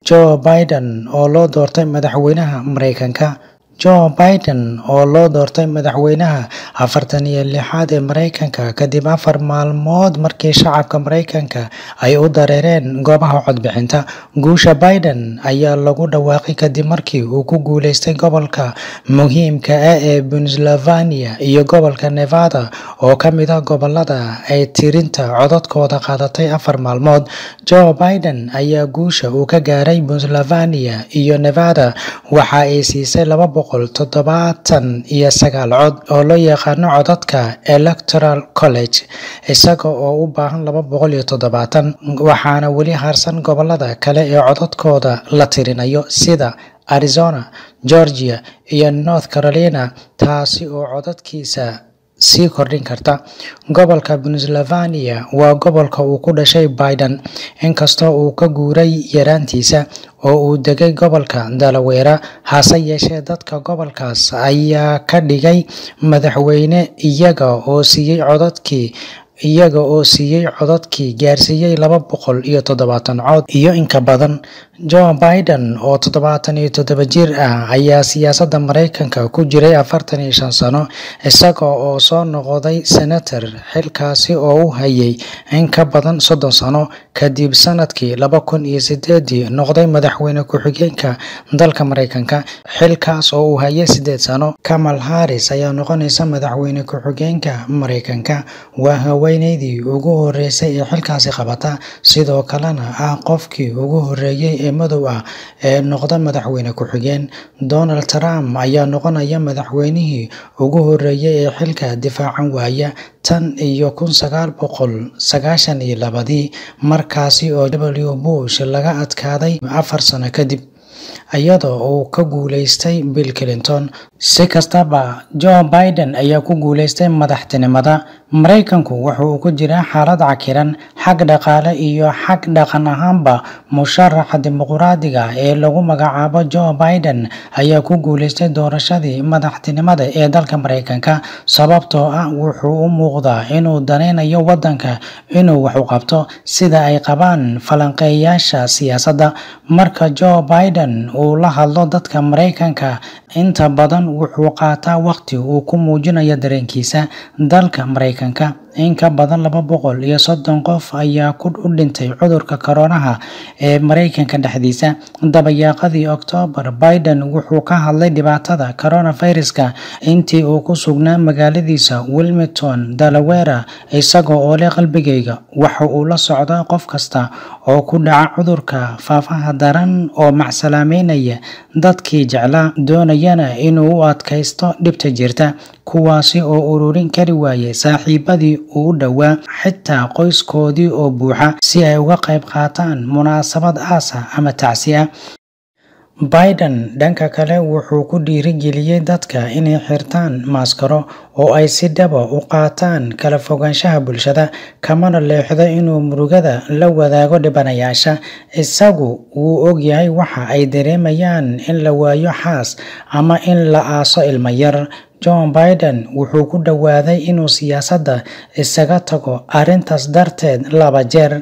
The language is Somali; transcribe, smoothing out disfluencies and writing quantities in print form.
Joe Biden oo loo doortay madaxweynaha Mareykanka. Joe Biden oo loo doortay madaxweynaha 46aad ee Mareykanka kadib 4 maalmood markii shacabka Mareykanka ay u dareereen goobaha codbixinta. Guusha Biden ayaa lagu dhawaaqay kadib markii uu ku guuleystay gobolka muhiimka ah ee Pennsylvania iyo gobolka Nevada oo ka mid ah gobollada ay tirinta codadkooda qaadatay 4 maalmood. Joe Biden ayaa guusha uu ka gaaray Pennsylvania iyo Nevada waxa ay siisay 279 cod oo loo yaqaano codadka Electoral College, isaga oo u baahan 270, waxaana weli harsan gobollada kale ee codadkooda la tirinayo sida Arizona, Georgia iyo North Carolina, taasi oo codadkiisa sii kordhin karta. Gobolka Pennsylvania waa gobolka uu ku dhashay Biden, inkastoo uu ka guuray yaraantiisa oo uu degay gobolka Delaware. Hase yeeshee, dadka gobolkaas ayaa ka dhigay madaxweyne iyaga oo siiyay codadkii gaarsiiyay 270 cod iyo in ka badan. Joe Biden oo 77 jir ah ayaa siyaasadda Mareykanka ku jiray 45 sano, isaga oo soo noqday senator, xilkaasi oo uu hayay in ka badan 30 sano, kadib sanadkii 2008 noqday madaxweyne ku-xigeenka dalka Mareykanka, xilkaas oo uu hayay 8 sano. Kamala Harris ayaa noqonaysa madaxweyne ku-xigeenka Mareykanka. Waa haweeneydii ugu horeysay ee xilkaasi qabata, sidoo kalena ah qofkii ugu horeeyay ee madow ah ee noqda madaxweyne ku-xigeen. Donald Trump ayaa noqonaya madaxweynihii ugu horeeyay ee xilka difaacan waaya tan iyo 1992, markaasi oo W. Bush laga adkaaday 4 sano kadib, iyadoo uu ka guuleystay Bill Clinton. Si kastaba, Joe Biden ayaa ku guuleystay madaxtinimada. Mareykanku wuxuu ku jiraa xaalad cakiran xag dhaqaale iyo xag dhaqan ahaanba. Musharaxa dimuqraadiga ee lagu magacaabo Joe Biden ayaa ku guuleystay doorashadii madaxtinimada ee dalka Mareykanka sababtoo ah wuxuu u muuqdaa inuu daneynayo waddanka inuu wax u qabto, sida ay qabaan falanqeeyayaasha siyaasadda. Marka Joe Biden uu la hadlo dadka Mareykanka, inta badan wuxuu qaataa waqti uu ku muujinayo dareenkiisa. Dalka Mareykanka, in ka badan 230 qof ayaa u dhintay cudurka koronaha ee Mareykanka dhexdiisa. Dabayaaqadii Oktoobar, Biden wuxuu ka hadlay dhibaatada coronavirus-ka intii uu ku sugnaa magaaladiisa Wilmington, Delaware, isaga oo leh qalbigayga waxa uu la socdaa qof kasta oo ku dhaca cudurka faafaha daran oo macsalaameynaya dadkii jeclaa, doonayana inuu u adkaysto dhibta jirta, kuwaasi oo ururin kari waayay saaxiibadii u dhowaa, xitaa qoyskoodii oo buuxa, si ay uga qayb qaataan munaasabad aas ah ama tacsi ah. Biden dhanka kale wuxuu ku dhiirigeliyay dadka inay xirtaan maaskaro oo ay si dhab ah u qaataan kala fogaanshaha bulshada, kamana leexdo inuu murugada la wadaago dhibanayaasha. Isagu wuu ogyahay waxa ay dareemayaan in la waayo xaas ama in la aaso ilmo yar. Joe Biden wuxuu ku dhawaaday inuu siyaasadda isaga tago arrintaas darteed 2 jeer.